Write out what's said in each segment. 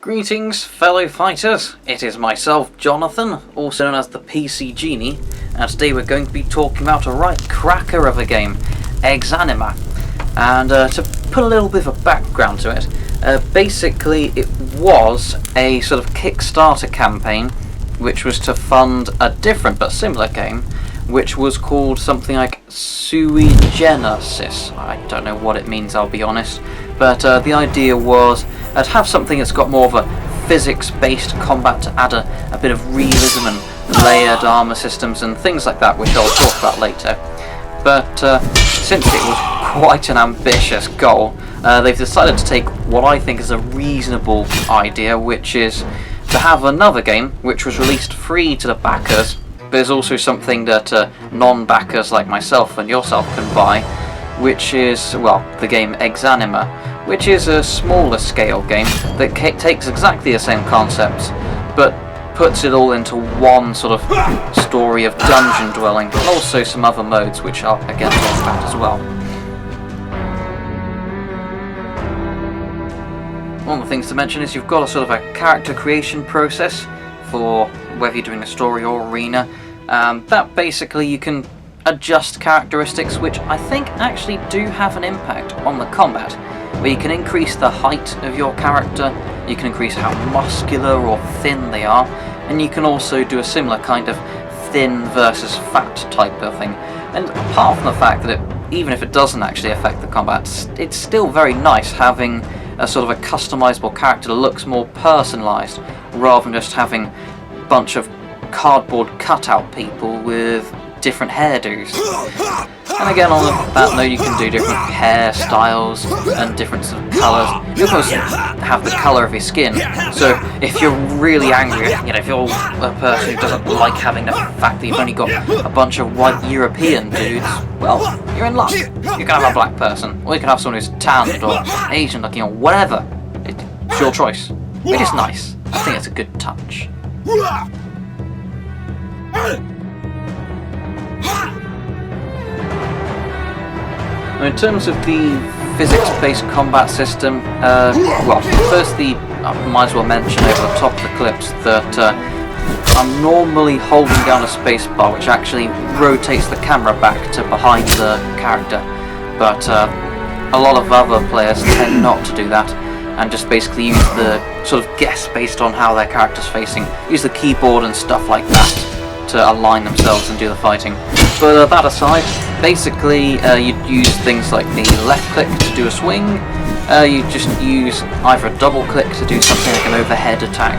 Greetings, fellow fighters. It is myself, Jonathan, also known as the PC Genie, and today we're going to be talking about a right cracker of a game, Exanima. And to put a little bit of a background to it, basically it was a sort of Kickstarter campaign which was to fund a different but similar game, which was called something like Genersis. I don't know what it means, I'll be honest, but the idea was to have something that's got more of a physics-based combat to add a bit of realism and layered armor systems and things like that, which I'll talk about later. But since it was quite an ambitious goal, they've decided to take what I think is a reasonable idea, which is to have another game which was released free to the backers. There's also something that non-backers like myself and yourself can buy, which is, well, the game Exanima, which is a smaller scale game that takes exactly the same concepts, but puts it all into one sort of story of dungeon dwelling, and also some other modes, which I'll again talk about as well. One of the things to mention is you've got a sort of a character creation process for whether you're doing a story or arena. That basically you can adjust characteristics which I think actually do have an impact on the combat, where you can increase the height of your character, you can increase how muscular or thin they are, and you can also do a similar kind of thin versus fat type of thing. And apart from the fact that even if it doesn't actually affect the combat, it's still very nice having a sort of a customizable character that looks more personalized, rather than just having a bunch of cardboard cutout people with different hairdos. And again, on that note, you can do different hairstyles and different sort of colours. You can also have the colour of your skin. So if you're really angry, if you're a person who doesn't like having the fact that you've only got a bunch of white European dudes, well, you're in luck. You can have a black person, or you can have someone who's tanned or Asian looking or whatever. It's your choice, which is nice. I think it's a good touch. In terms of the physics-based combat system, well, firstly, I might as well mention over the top of the clips that I'm normally holding down a space bar, which actually rotates the camera back to behind the character, but a lot of other players tend not to do that, and just basically use the sort of guess based on how their character's facing, use the keyboard and stuff like that to align themselves and do the fighting. But that aside, basically you'd use things like the left click to do a swing, you just use either a double click to do something like an overhead attack,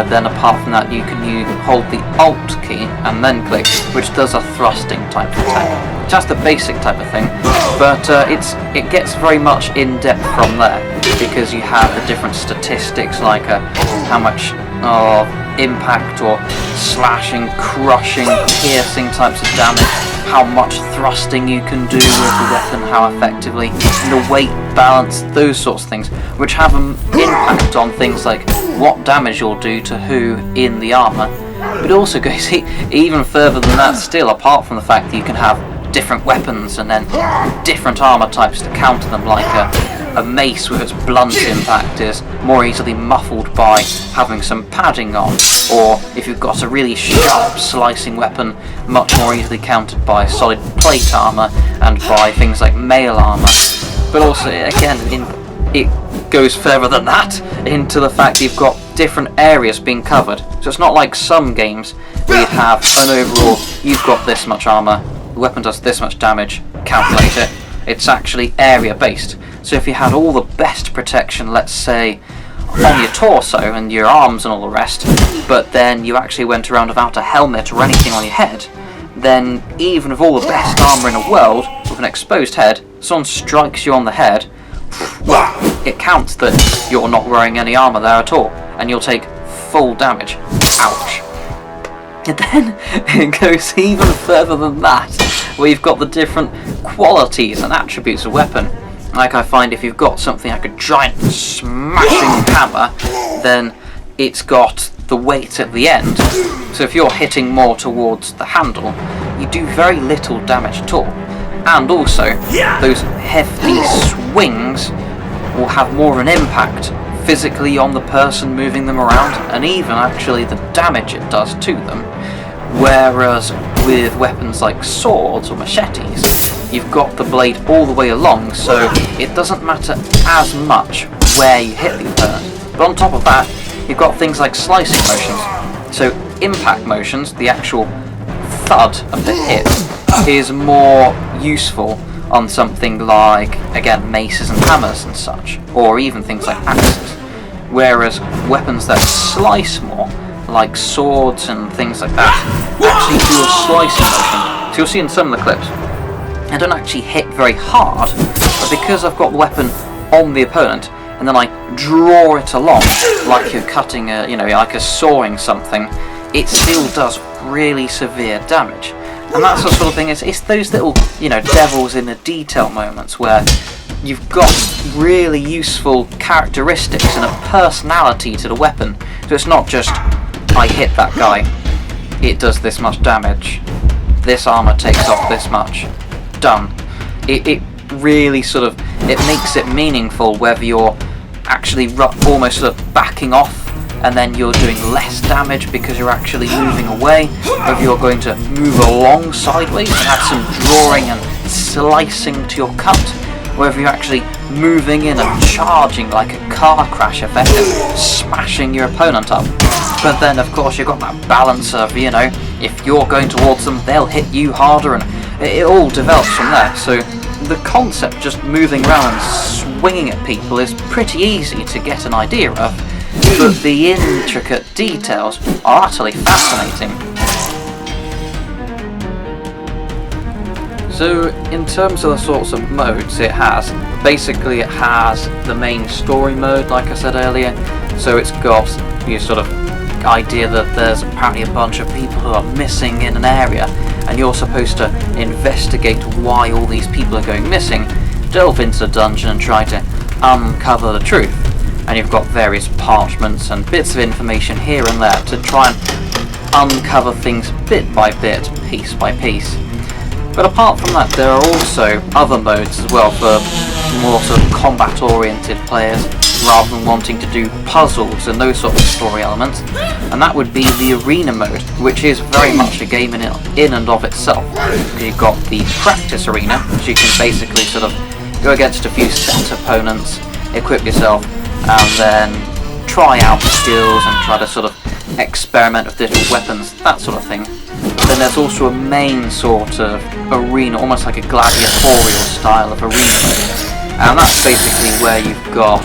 then apart from that you can hold the Alt key and then click, which does a thrusting type of attack. Just a basic type of thing, but it gets very much in depth from there, because you have the different statistics like how much impact or slashing, crushing, piercing types of damage, how much thrusting you can do with the weapon, how effectively, and the weight balance, those sorts of things, which have an impact on things like what damage you'll do to who in the armour. But it also goes even further than that still, apart from the fact that you can have different weapons and then different armour types to counter them, like a mace with its blunt impact is more easily muffled by having some padding on, or if you've got a really sharp slicing weapon, much more easily countered by solid plate armour and by things like mail armour. But also, again, it goes further than that into the fact that you've got different areas being covered. So it's not like some games where you have an overall, you've got this much armour, the weapon does this much damage, calculate it. It's actually area based. So if you had all the best protection, let's say, on your torso and your arms and all the rest, but then you actually went around without a helmet or anything on your head, then even with all the best armour in the world, with an exposed head, someone strikes you on the head, well, it counts that you're not wearing any armour there at all, and you'll take full damage. Ouch. And then it goes even further than that, where you've got the different qualities and attributes of weapon. Like I find if you've got something like a giant smashing hammer, then it's got the weight at the end. So if you're hitting more towards the handle, you do very little damage at all. And also, those hefty swings will have more of an impact physically on the person moving them around, and even actually the damage it does to them. Whereas with weapons like swords or machetes, you've got the blade all the way along, so it doesn't matter as much where you hit the opponent. But on top of that, you've got things like slicing motions. So impact motions, the actual thud of the hit, is more useful on something like, again, maces and hammers and such, or even things like axes. Whereas weapons that slice more, like swords and things like that, actually do a slicing motion. So you'll see in some of the clips, I don't actually hit very hard, but because I've got the weapon on the opponent, and then I draw it along, like you're cutting a, like a sawing something, it still does really severe damage. And that's the sort of thing, it's those little, devils in the detail moments where you've got really useful characteristics and a personality to the weapon. So it's not just, I hit that guy, it does this much damage, this armor takes off this much, done. It really sort of, it makes it meaningful whether you're actually almost sort of backing off and then you're doing less damage because you're actually moving away, whether you're going to move along sideways and add some drawing and slicing to your cut, whether you're actually moving in and charging like a car crash effect and smashing your opponent up. But then of course you've got that balance of, if you're going towards them, they'll hit you harder, and it all develops from there. So the concept just moving around and swinging at people is pretty easy to get an idea of, but the intricate details are utterly fascinating. So in terms of the sorts of modes it has, basically it has the main story mode, like I said earlier. So it's got your sort of idea that there's apparently a bunch of people who are missing in an area, and you're supposed to investigate why all these people are going missing, delve into the dungeon and try to uncover the truth. And you've got various parchments and bits of information here and there to try and uncover things bit by bit, piece by piece. But apart from that, there are also other modes as well for more sort of combat oriented players, rather than wanting to do puzzles and those sort of story elements, and that would be the arena mode, which is very much a game in and of itself. You've got the practice arena, which you can basically sort of go against a few set opponents, equip yourself, and then try out skills and try to sort of experiment with different weapons, that sort of thing. Then there's also a main sort of arena, almost like a gladiatorial style of arena mode, and that's basically where you've got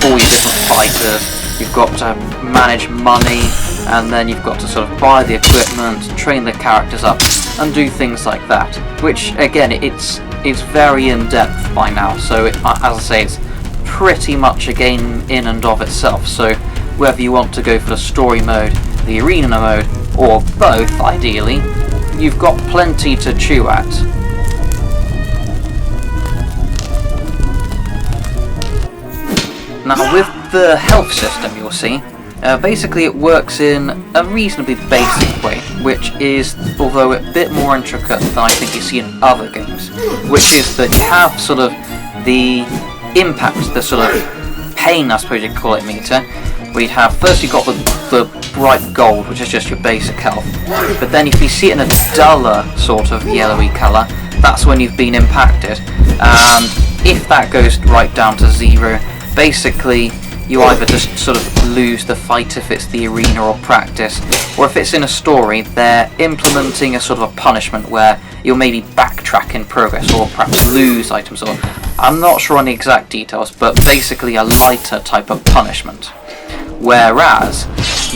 all your different fighters, you've got to manage money, and then you've got to sort of buy the equipment, train the characters up, and do things like that, which again, it's very in-depth by now, so as I say, it's pretty much a game in and of itself. So whether you want to go for the story mode, the arena mode, or both ideally, you've got plenty to chew at. Now with the health system, you'll see, basically it works in a reasonably basic way, which is, although a bit more intricate than I think you see in other games, which is that you have sort of the impact, the sort of pain, I suppose you'd call it, meter. We'd have, first you've got the bright gold, which is just your basic health, but then if you see it in a duller sort of yellowy colour, that's when you've been impacted, and if that goes right down to 0, basically you either just sort of lose the fight if it's the arena or practice, or if it's in a story, they're implementing a sort of a punishment where you'll maybe backtrack in progress or perhaps lose items, or I'm not sure on the exact details, but basically a lighter type of punishment. Whereas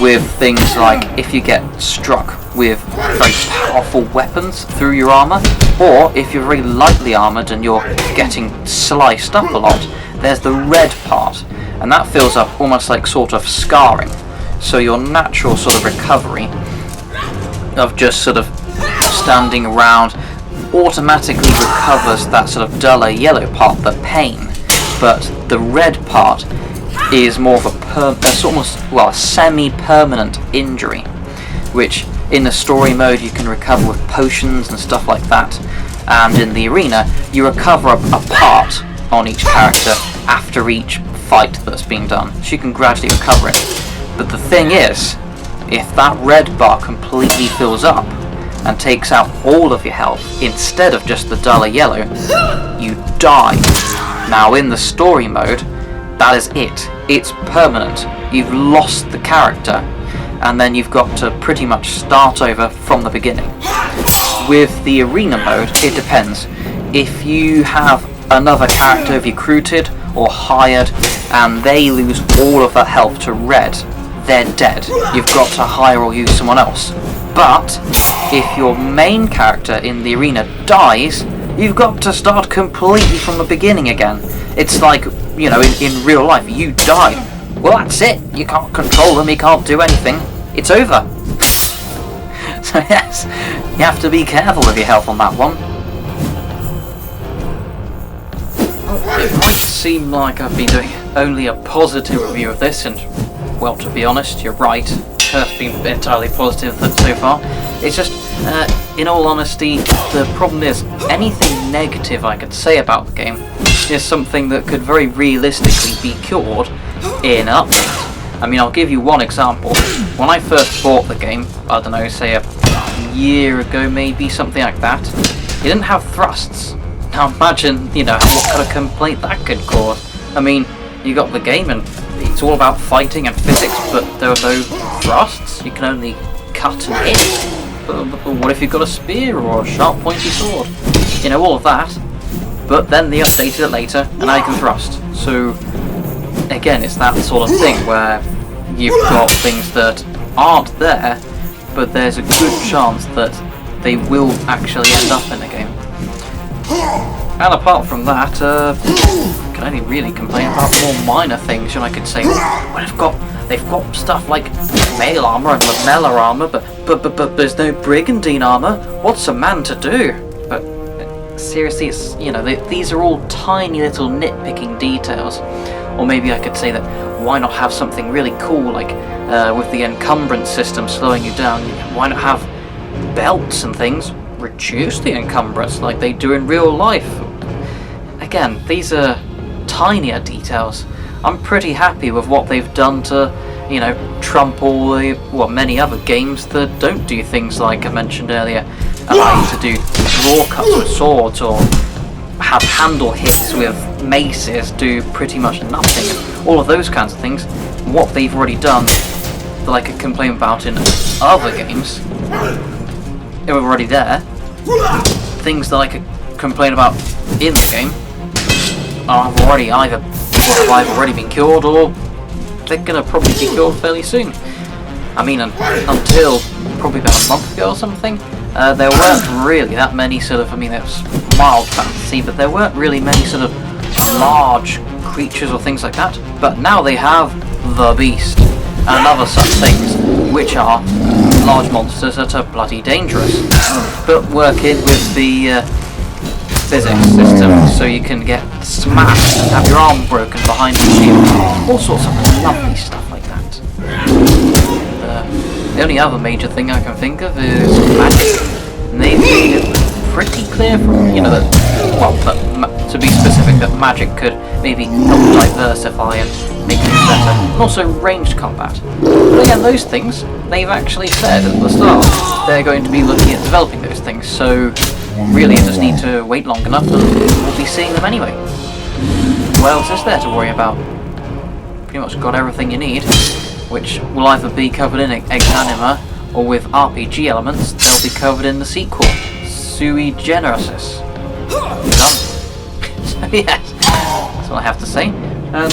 with things like if you get struck with very powerful weapons through your armour, or if you're very lightly armoured and you're getting sliced up a lot, there's the red part, and that fills up almost like sort of scarring. So your natural sort of recovery of just sort of standing around automatically recovers that sort of duller yellow part, the pain, but the red part is more of a semi-permanent injury, which in the story mode you can recover with potions and stuff like that, and in the arena you recover a part on each character after each fight that's being done, so you can gradually recover it. But the thing is, if that red bar completely fills up and takes out all of your health instead of just the duller yellow, you die. Now in the story mode, that is it. It's permanent. You've lost the character, and then you've got to pretty much start over from the beginning. With the arena mode, it depends. If you have another character recruited or hired and they lose all of that health to red, they're dead. You've got to hire or use someone else. But if your main character in the arena dies, you've got to start completely from the beginning again. It's like, you know, in real life, you die. Well, that's it. You can't control them, you can't do anything. It's over. So yes, you have to be careful with your health on that one. It might seem like I've been doing only a positive review of this, and, well, to be honest, you're right. It's been entirely positive so far. It's just, in all honesty, the problem is, anything negative I could say about the game is something that could very realistically be cured in an update. I mean, I'll give you one example. When I first bought the game, I don't know, say a year ago maybe, something like that, it didn't have thrusts. Now imagine, you know, what kind of complaint that could cause. I mean, you got the game and it's all about fighting and physics, but there are no thrusts. You can only cut and hit. But what if you've got a spear or a sharp pointy sword? You know, all of that. But then they updated it later and now you can thrust. So again, it's that sort of thing where you've got things that aren't there, but there's a good chance that they will actually end up in the game. And apart from that, I can only really complain about more minor things. You know, I could say, well, they've got stuff like mail armor and lamella armor, but there's no brigandine armor. What's a man to do? But seriously, it's, you know, these are all tiny little nitpicking details. Or maybe I could say that why not have something really cool like with the encumbrance system slowing you down? Why not have belts and things reduce the encumbrance like they do in real life? Again, these are tinier details. I'm pretty happy with what they've done to, you know, trump all the, well, many other games that don't do things like I mentioned earlier, allow you to do draw cuts with swords or have handle hits with maces, do pretty much nothing, all of those kinds of things. What they've already done that I could complain about in other games, they were already there. Things that I could complain about in the game have already either already been cured or they're going to probably be cured fairly soon. I mean, until probably about a month ago or something, there weren't really that many sort of, I mean, it was mild fantasy, but there weren't really many sort of large creatures or things like that. But now they have the Beast and other such things, which are large monsters that are bloody dangerous, but work in with the physics system, so you can get smashed and have your arm broken behind the shield, all sorts of lovely stuff like that. The only other major thing I can think of is magic, and they've made it pretty clear from, you know, that, well, to be specific, that magic could maybe help diversify and make things better, and also ranged combat. But again, those things, they've actually said at the start they're going to be looking at developing those things, so really you just need to wait long enough and we'll be seeing them anyway. What else is there to worry about? Pretty much got everything you need, which will either be covered in Exanima or with RPG elements, they'll be covered in the sequel, Sui Genersis. Done. So yes, that's all I have to say. And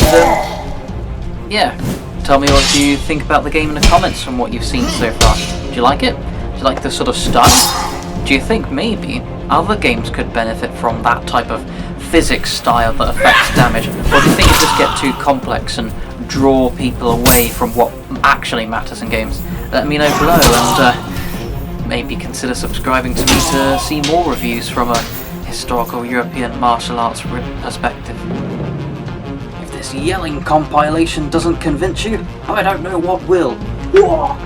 yeah, tell me what you think about the game in the comments from what you've seen so far. Do you like it? Do you like the sort of style? Do you think maybe other games could benefit from that type of physics style that affects damage? Or do you think it just get too complex and draw people away from what actually matters in games? Let me know below, and maybe consider subscribing to me to see more reviews from a historical European martial arts perspective. If this yelling compilation doesn't convince you, I don't know what will. Whoa!